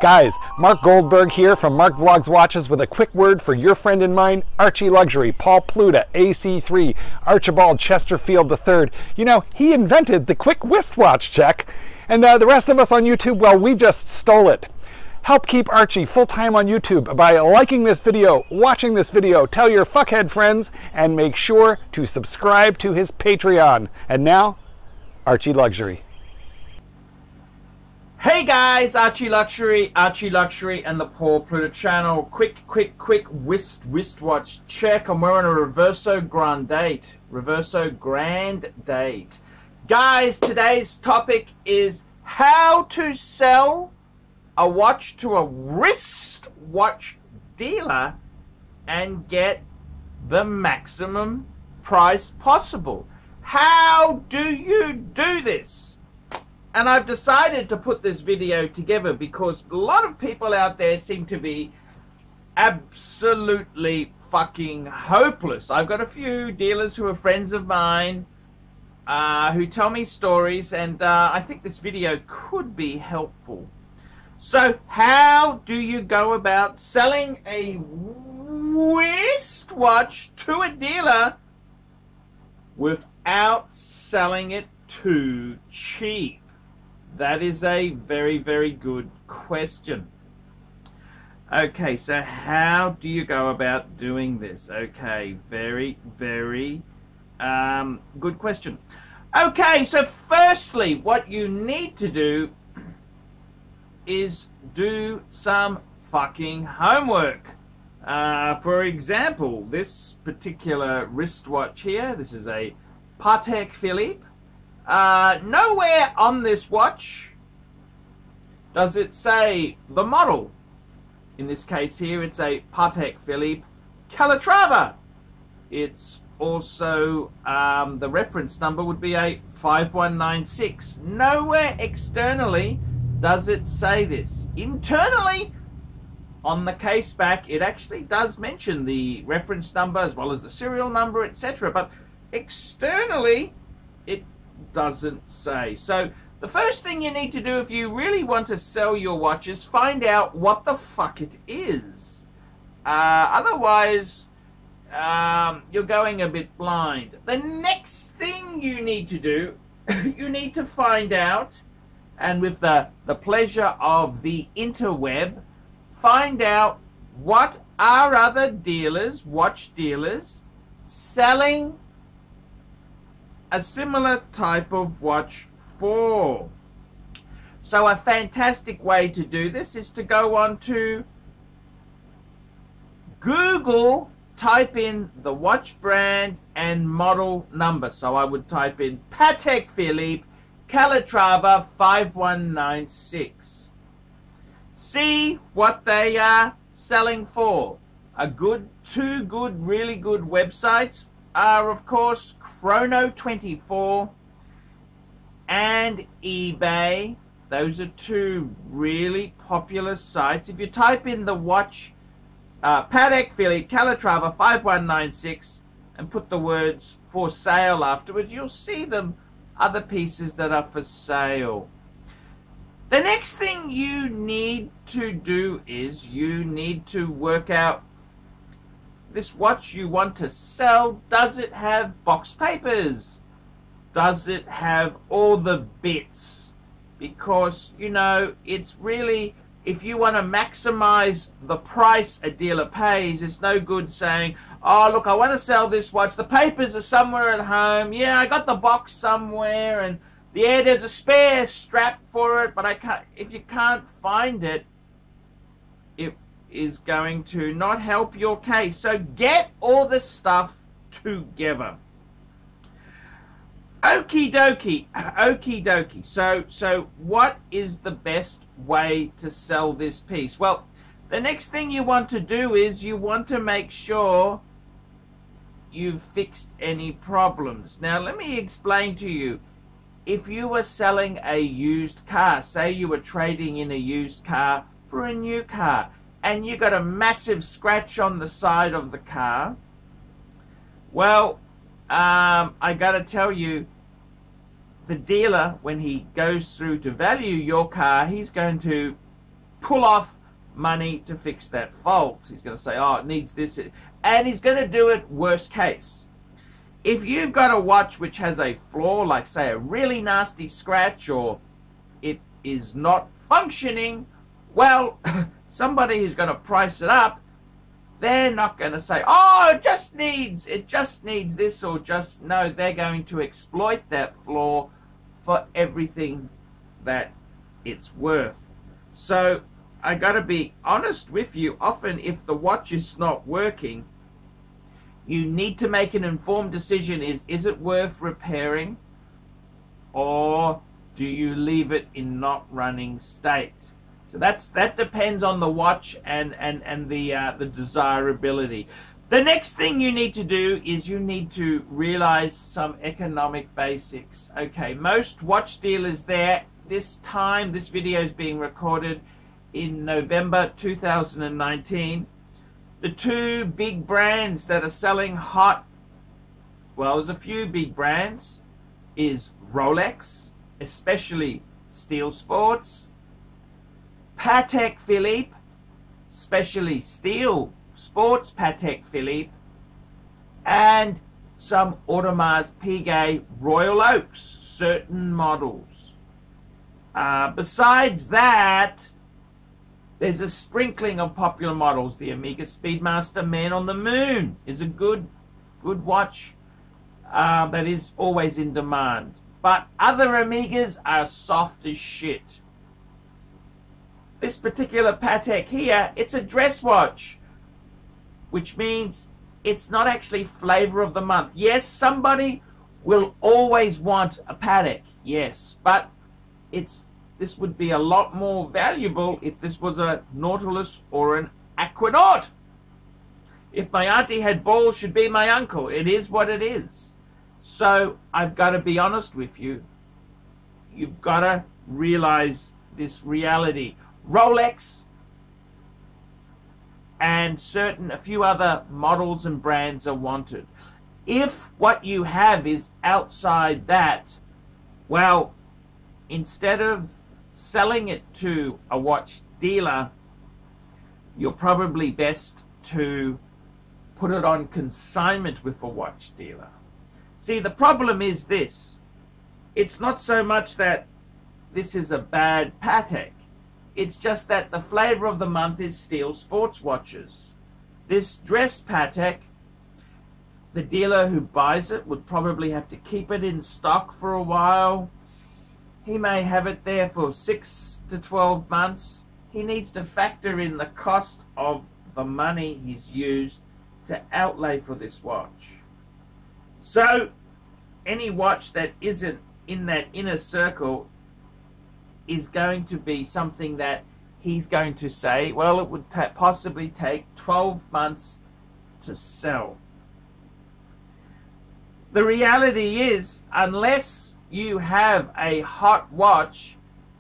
Guys, Mark Goldberg here from Mark Vlogs Watches with a quick word for your friend and mine, ArchieLuxury, Paul Pluta, AC3, Archibald Chesterfield III. You know, he invented the quick wristwatch check, and the rest of us on YouTube, well, we just stole it. Help keep Archie full-time on YouTube by liking this video, watching this video, tell your fuckhead friends, and make sure to subscribe to his Patreon. And now, ArchieLuxury. Hey guys, ArchieLuxury and the Paul Pluta channel. Quick wristwatch check. I'm wearing a Reverso Grand Date. Guys, today's topic is how to sell a watch to a wristwatch dealer and get the maximum price possible. How do you do this? And I've decided to put this video together because a lot of people out there seem to be absolutely fucking hopeless. I've got a few dealers who are friends of mine who tell me stories, and I think this video could be helpful. So how do you go about selling a wristwatch to a dealer without selling it too cheap? That is a very good question. Okay, so how do you go about doing this? Okay, very good question. Okay, so firstly, what you need to do is do some fucking homework. For example, this particular wristwatch here, this is a Patek Philippe. Nowhere on this watch does it say the model. In this case here, it's a Patek Philippe Calatrava. It's also, the reference number would be a 5196. Nowhere externally does it say this. Internally, on the case back, it actually does mention the reference number as well as the serial number, etc. But externally, it doesn't say. So the first thing you need to do if you really want to sell your watch is find out what the fuck it is. Otherwise, you're going a bit blind. The next thing you need to do, you need to find out, and with the pleasure of the interweb, find out what are other dealers, watch dealers, selling a similar type of watch for. So a fantastic way to do this is to go on to Google, type in the watch brand and model number. So I would type in Patek Philippe Calatrava 5196. See what they are selling for. Two really good websites are, of course, Chrono24 and eBay. Those are two really popular sites. If you type in the watch Patek Philippe Calatrava 5196 and put the words for sale afterwards, you'll see them other pieces that are for sale. The next thing you need to do is you need to work out this watch you want to sell. Does it have box papers? Does it have all the bits? Because, you know, it's really, if you want to maximize the price a dealer pays, it's no good saying, oh look, I want to sell this watch, the papers are somewhere at home, yeah, I got the box somewhere, and yeah, there's a spare strap for it, but I can't. If you can't find it, it is going to not help your case. So get all this stuff together. Okie dokie. So what is the best way to sell this piece? Well, the next thing you want to do is you want to make sure you've fixed any problems. Now let me explain to you. If you were selling a used car, say you were trading in a used car for a new car, and you got a massive scratch on the side of the car, well, I gotta tell you, the dealer, when he goes through to value your car, he's going to pull off money to fix that fault. He's going to say, oh, it needs this, and he's going to do it worst case. If you've got a watch which has a flaw, like say a really nasty scratch, or it is not functioning, well, somebody who's going to price it up, they're not going to say, oh, it just needs this, or just, no, they're going to exploit that flaw for everything that it's worth. So I got to be honest with you. Often if the watch is not working, you need to make an informed decision. Is it worth repairing, or do you leave it in not running state? So that depends on the watch and the desirability. The next thing you need to do is you need to realize some economic basics. Okay, most watch dealers there, this video is being recorded in November 2019. The two big brands that are selling hot, well, there's a few big brands, is Rolex, especially Steel Sports, Patek Philippe, especially Steel Sports Patek Philippe, and some Audemars Piguet Royal Oaks, certain models. Besides that, there's a sprinkling of popular models. The Omega Speedmaster Man on the Moon is a good watch that is always in demand. But other Omegas are soft as shit. This particular Patek here, it's a dress watch, which means it's not actually flavor of the month. Yes, somebody will always want a Patek, yes, but this would be a lot more valuable if this was a Nautilus or an Aquanaut. If my auntie had balls, should be my uncle. It is what it is. So I've got to be honest with you. You've got to realize this reality. Rolex and a few other models and brands are wanted. If what you have is outside that, well, instead of selling it to a watch dealer, you're probably best to put it on consignment with a watch dealer. See, the problem is this. It's not so much that this is a bad Patek. It's just that the flavor of the month is Steel Sports watches. This dress Patek, the dealer who buys it would probably have to keep it in stock for a while. He may have it there for 6 to 12 months. He needs to factor in the cost of the money he's used to outlay for this watch. So any watch that isn't in that inner circle is going to be something that he's going to say, well, it would possibly take 12 months to sell. The reality is, unless you have a hot watch,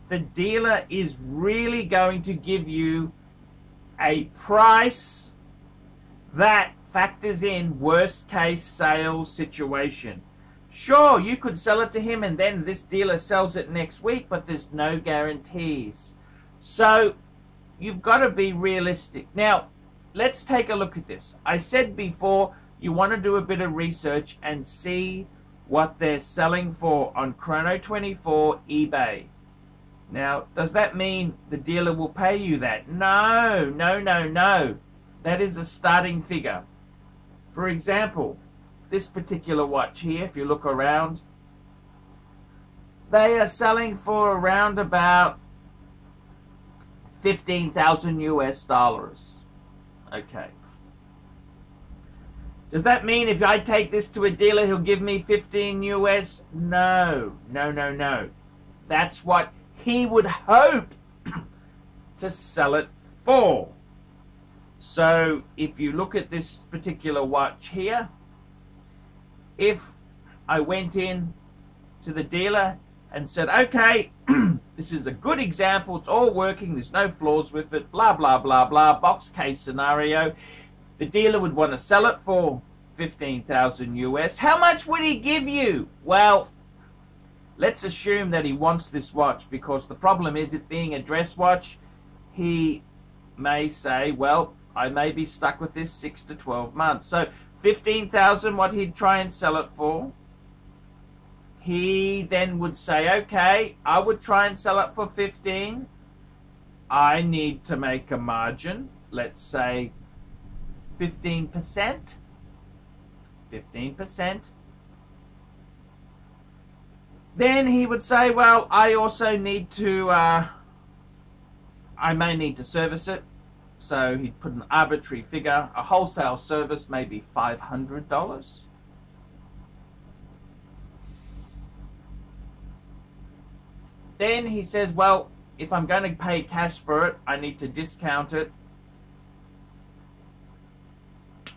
the dealer is really going to give you a price that factors in worst case sales situation. Sure, you could sell it to him and then this dealer sells it next week, but there's no guarantees. So you've got to be realistic. Now, let's take a look at this. I said before, you want to do a bit of research and see what they're selling for on Chrono24 eBay. Now, does that mean the dealer will pay you that? No, no, no, no. That is a starting figure. For example, this particular watch here, if you look around, they are selling for around about 15,000 US dollars. Okay. Does that mean if I take this to a dealer, he'll give me 15 US? No, no, no, no. That's what he would hope to sell it for. So if you look at this particular watch here, if I went in to the dealer and said, okay, this is a good example, it's all working, there's no flaws with it, blah, blah, blah, blah, box case scenario, the dealer would want to sell it for 15,000 US. How much would he give you? Well, let's assume that he wants this watch, because the problem is, it being a dress watch, he may say, well, I may be stuck with this 6 to 12 months. So 15,000, what he'd try and sell it for. He then would say, okay, I would try and sell it for 15. I need to make a margin, let's say 15%. 15%. Then he would say, well, I also need to, I may need to service it. So he'd put an arbitrary figure. A wholesale service may be $500. Then he says, well, if I'm going to pay cash for it, I need to discount it.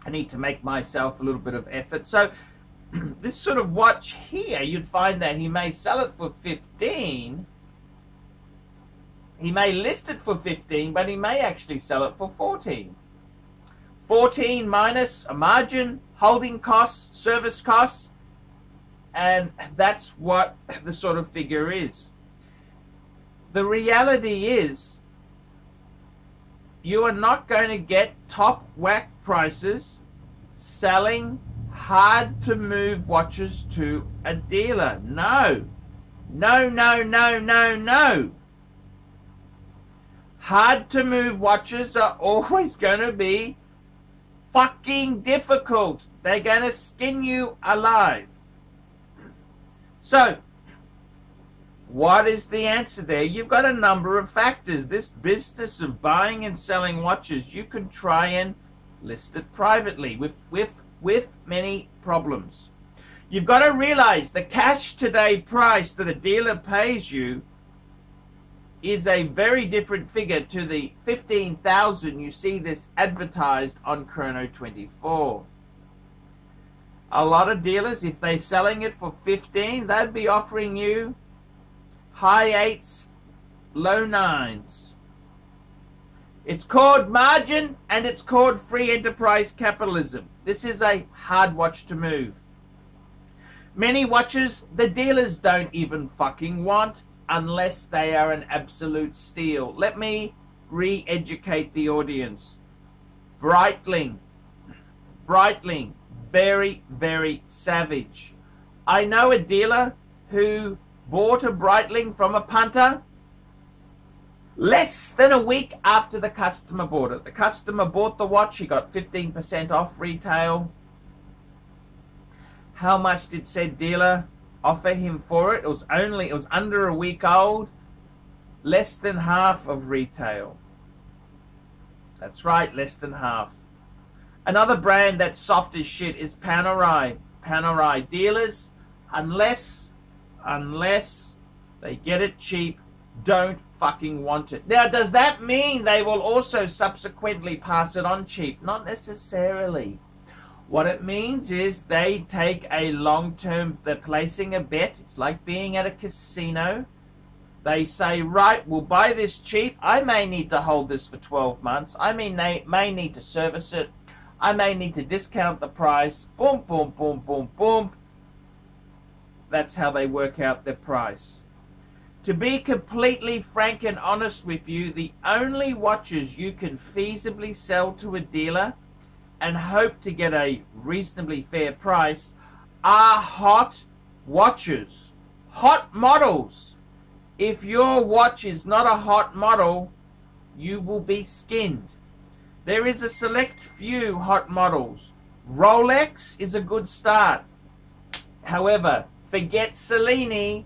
I need to make myself a little bit of effort. So this sort of watch here, you'd find that he may sell it for 15. He may list it for 15, but he may actually sell it for 14. 14 minus a margin, holding costs, service costs, and that's what the sort of figure is. The reality is, you are not going to get top whack prices selling hard to move watches to a dealer. No. No, no, no, no, no. Hard to move watches are always going to be fucking difficult. They're going to skin you alive. So, what is the answer there? You've got a number of factors. This business of buying and selling watches, you can try and list it privately with many problems. You've got to realize the cash today price that a dealer pays you is a very different figure to the 15,000 you see this advertised on Chrono24. A lot of dealers, if they're selling it for 15, they'd be offering you high 8s, low 9s. It's called margin and it's called free enterprise capitalism. This is a hard watch to move. Many watches the dealers don't even fucking want unless they are an absolute steal. Let me re-educate the audience. Breitling, very, very savage. I know a dealer who bought a Breitling from a punter less than a week after the customer bought it. The customer bought the watch, he got 15% off retail. How much did said dealer offer him for it? It was under a week old, less than half of retail. That's right, less than half. Another brand that's soft as shit is Panerai. Panerai dealers, unless they get it cheap, don't fucking want it. Now, does that mean they will also subsequently pass it on cheap? Not necessarily. What it means is they take a long-term, they're placing a bet. It's like being at a casino. They say, right, we'll buy this cheap. I may need to hold this for 12 months. I may need to service it. I may need to discount the price. Boom, boom, boom, boom, boom. That's how they work out their price. To be completely frank and honest with you, the only watches you can feasibly sell to a dealer and hope to get a reasonably fair price are hot watches, hot models. If your watch is not a hot model, you will be skinned. There is a select few hot models. Rolex is a good start. However, forget Cellini.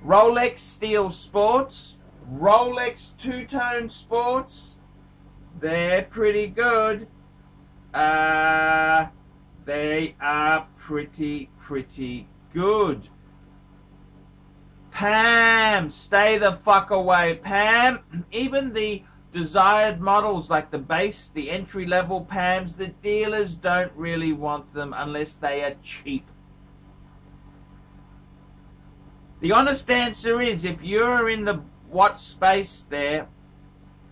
Rolex Steel Sports, Rolex Two-Tone Sports, they're pretty good. They are pretty good. Pam, stay the fuck away. Pam, even the desired models like the base, the entry-level Pams, the dealers don't really want them unless they are cheap. The honest answer is, if you're in the watch space there,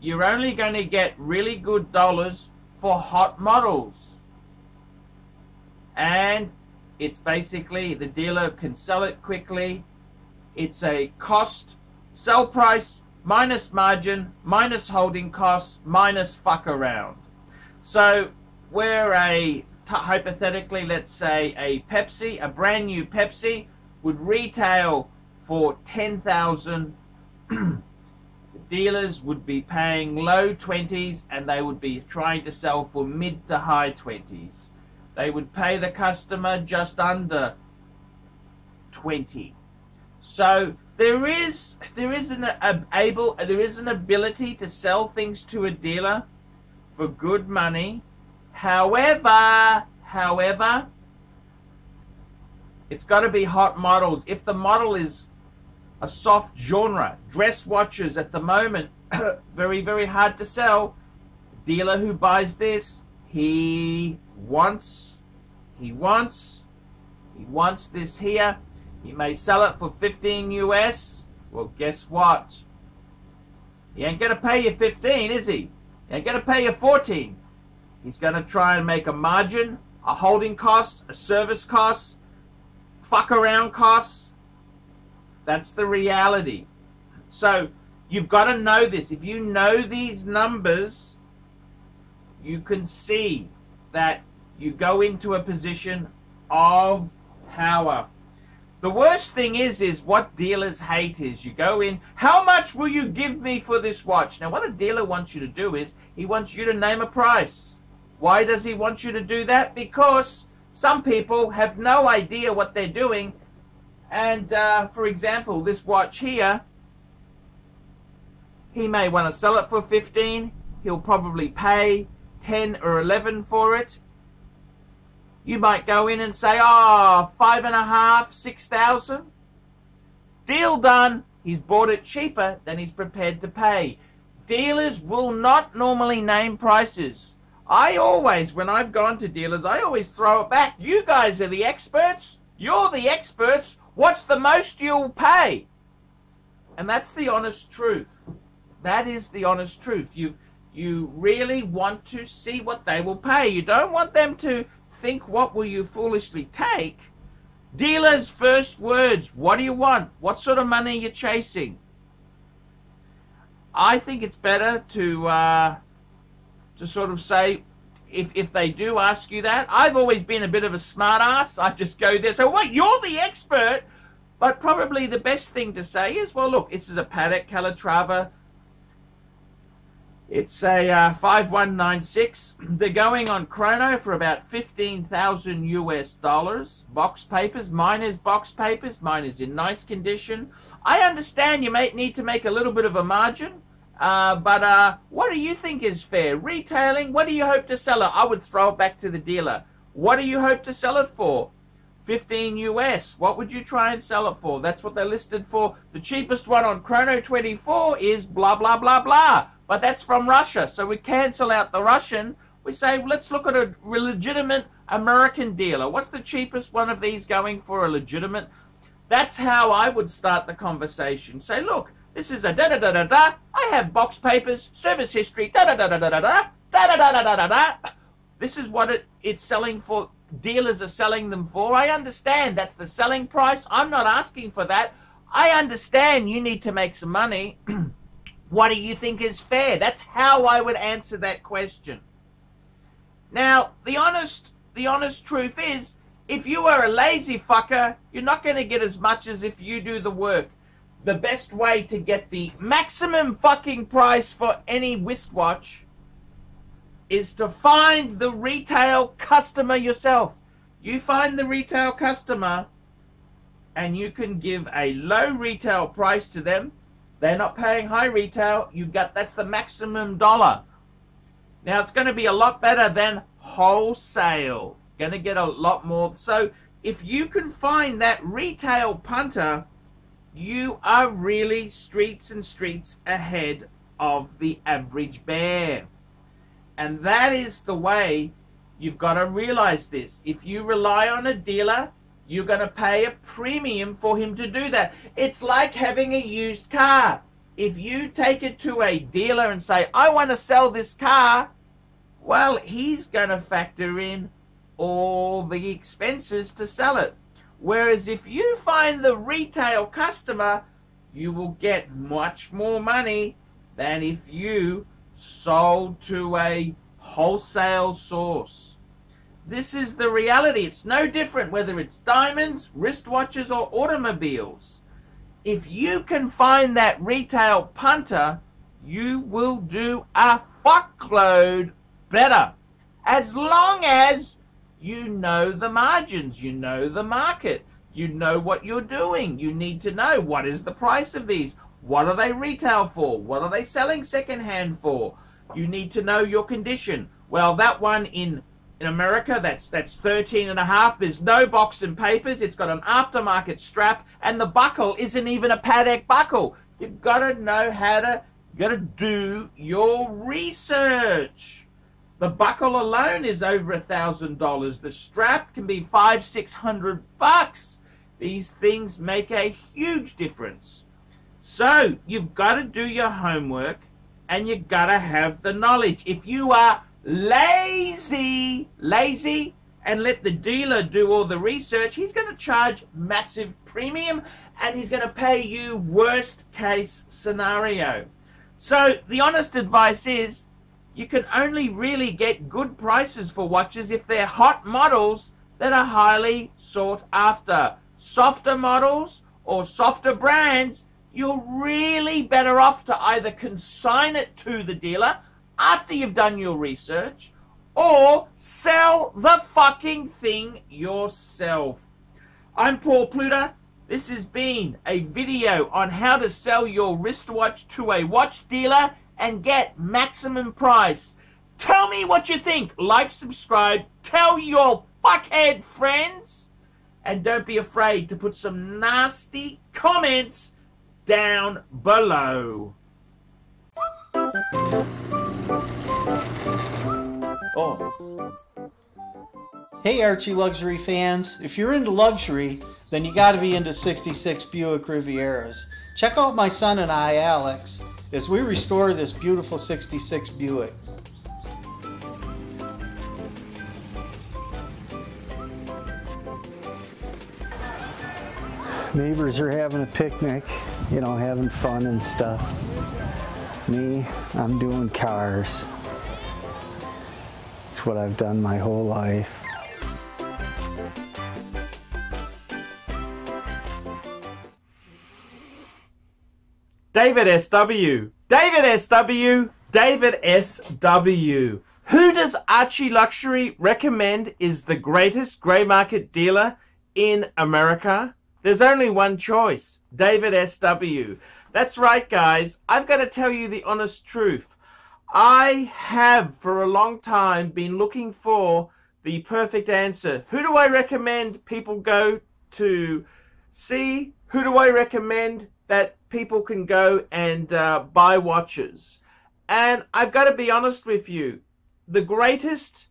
you're only going to get really good dollars for hot models. And it's basically, the dealer can sell it quickly. It's a cost, sell price minus margin, minus holding costs, minus fuck around. So where hypothetically, let's say a Pepsi, a brand new Pepsi, would retail for 10,000, dealers would be paying low 20s and they would be trying to sell for mid to high 20s. They would pay the customer just under 20. So there is an ability to sell things to a dealer for good money. However, it's got to be hot models. If the model is a soft genre, dress watches at the moment, very, very hard to sell. Dealer who buys this, he wants this here. He may sell it for 15 US. Well, guess what? He ain't going to pay you 15, is he? He ain't going to pay you 14. He's going to try and make a margin, a holding cost, a service cost, fuck around costs. That's the reality. So you've got to know this. If you know these numbers, you can see that you go into a position of power. The worst thing is what dealers hate is you go in, how much will you give me for this watch? Now what a dealer wants you to do is he wants you to name a price. Why does he want you to do that? Because some people have no idea what they're doing. And for example, this watch here, he may want to sell it for 15. He'll probably pay 10 or 11 for it. You might go in and say, oh, 5.5, 6,000. Deal done. He's bought it cheaper than he's prepared to pay. Dealers will not normally name prices. I always, when I've gone to dealers, I always throw it back. You guys are the experts. You're the experts. What's the most you'll pay? And that's the honest truth. That is the honest truth. You really want to see what they will pay. You don't want them to think, what will you foolishly take? Dealers' first words, what do you want? What sort of money are you chasing? I think it's better to sort of say, if they do ask you that, I've always been a bit of a smart ass. I just go there. So what? You're the expert. But probably the best thing to say is, well, look, this is a Patek Calatrava. It's a 5196. They're going on chrono for about 15,000 US dollars. Box papers. Mine is box papers. Mine is in nice condition. I understand you may need to make a little bit of a margin. But what do you think is fair? Retailing, what do you hope to sell it? I would throw it back to the dealer. What do you hope to sell it for? 15 US. What would you try and sell it for? That's what they're listed for. The cheapest one on Chrono 24 is blah, blah, blah, blah. But that's from Russia. So we cancel out the Russian. We say, let's look at a legitimate American dealer. What's the cheapest one of these going for a legitimate? That's how I would start the conversation. Say, look, this is a da-da-da-da-da. I have box papers, service history, da-da-da-da-da-da, da-da-da-da-da-da. This is what it's selling for. Dealers are selling them for. I understand that's the selling price. I'm not asking for that. I understand you need to make some money. What do you think is fair? That's how I would answer that question. Now, the honest truth is, if you are a lazy fucker, you're not going to get as much as if you do the work. The best way to get the maximum fucking price for any wristwatch is to find the retail customer yourself. You find the retail customer and you can give a low retail price to them. They're not paying high retail. That's the maximum dollar. Now it's going to be a lot better than wholesale. Going to get a lot more. So if you can find that retail punter, you are really streets and streets ahead of the average bear. And that is the way you've got to realize this. If you rely on a dealer, you're going to pay a premium for him to do that. It's like having a used car. If you take it to a dealer and say, I want to sell this car, well, he's going to factor in all the expenses to sell it. Whereas if you find the retail customer, you will get much more money than if you sold to a wholesale source. This is the reality. It's no different whether it's diamonds, wristwatches, or automobiles. If you can find that retail punter, you will do a fuckload better. As long as you know the margins, you know the market, you know what you're doing. You need to know what is the price of these. What are they retail for? What are they selling secondhand for? You need to know your condition. Well, that one in America, that's 13.5. There's no box and papers. It's got an aftermarket strap, and the buckle isn't even a Patek buckle. You've got to know how to, do your research. The buckle alone is over $1,000. The strap can be $500-600. These things make a huge difference. So you've got to do your homework, and you've got to have the knowledge. If you are lazy, and let the dealer do all the research, he's going to charge massive premium, and he's going to pay you worst case scenario. So the honest advice is, you can only really get good prices for watches if they're hot models that are highly sought after. Softer models or softer brands, you're really better off to either consign it to the dealer after you've done your research, or sell the fucking thing yourself. I'm Paul Pluta. This has been a video on how to sell your wristwatch to a watch dealer and get maximum price. Tell me what you think. Like, subscribe, tell your fuckhead friends, and don't be afraid to put some nasty comments down below. Oh. Hey Archie Luxury fans, if you're into luxury, then you gotta be into 66 Buick Rivieras. Check out my son and I, Alex, as we restore this beautiful 66 Buick. Neighbors are having a picnic, you know, having fun and stuff. Me, I'm doing cars. It's what I've done my whole life. David S.W. David S.W. David S.W. Who does ArchieLuxury recommend is the greatest grey market dealer in America? There's only one choice, David S.W. That's right, guys. I've got to tell you the honest truth. I have, for a long time, been looking for the perfect answer. Who do I recommend people go to see? Who do I recommend that people can go and buy watches? And I've got to be honest with you. The greatest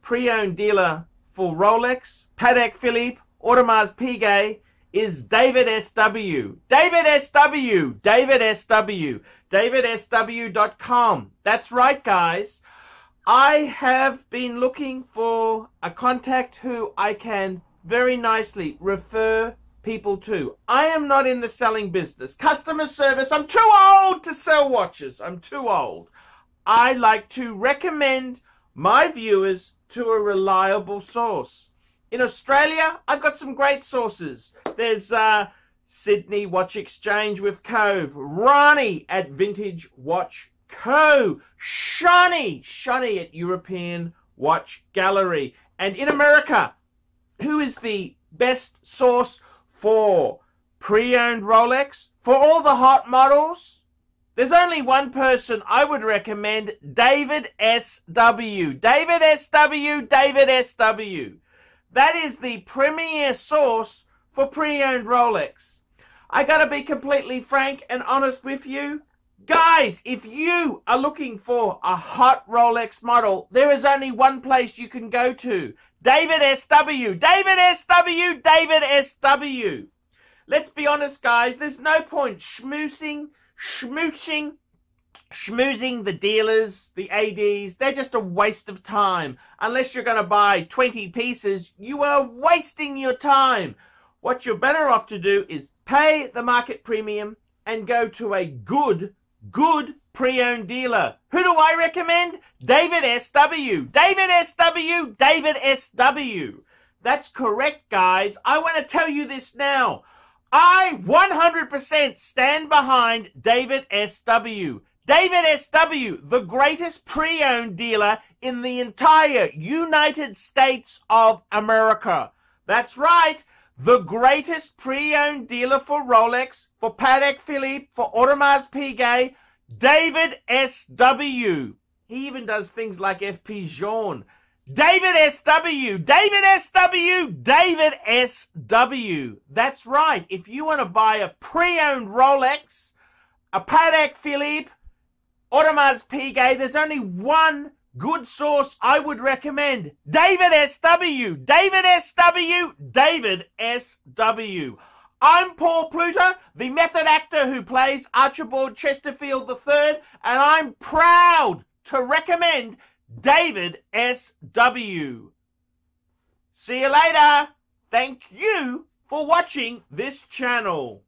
pre-owned dealer for Rolex, Patek Philippe, Audemars Piguet is David S.W. David S.W. David S.W. DavidSW.com. That's right, guys. I have been looking for a contact who I can very nicely refer people to. I am not in the selling business. Customer service, I'm too old to sell watches. I'm too old. I like to recommend my viewers to a reliable source. In Australia, I've got some great sources. There's Sydney Watch Exchange with Cove, Ronnie at Vintage Watch Co, Shani at European Watch Gallery. And in America, who is the best source for pre-owned Rolex, for all the hot models? There's only one person I would recommend, David S.W. David S.W. David S.W. That is the premier source for pre-owned Rolex. I gotta be completely frank and honest with you. Guys, if you are looking for a hot Rolex model, there is only one place you can go to. David S.W. David S.W. David S.W. Let's be honest, guys. There's no point schmoozing the dealers, the ADs. They're just a waste of time. Unless you're going to buy 20 pieces, you are wasting your time. what you're better off to do is pay the market premium and go to a good pre-owned dealer. Who do I recommend? David S.W. David S.W. David S.W. That's correct, guys. I want to tell you this now. I 100% stand behind David S.W. David S.W., the greatest pre-owned dealer in the entire United States of America. That's right. The greatest pre-owned dealer for Rolex, for Patek Philippe, for Audemars Piguet, David S.W. He even does things like FP Journe. David S.W. David S.W. David S.W. That's right. If you want to buy a pre-owned Rolex, a Patek Philippe, Audemars Piguet, there's only one good source I would recommend. David S.W. David S.W. David S.W. I'm Paul Pluta, the method actor who plays Archibald Chesterfield III, and I'm proud to recommend David S.W. See you later. Thank you for watching this channel.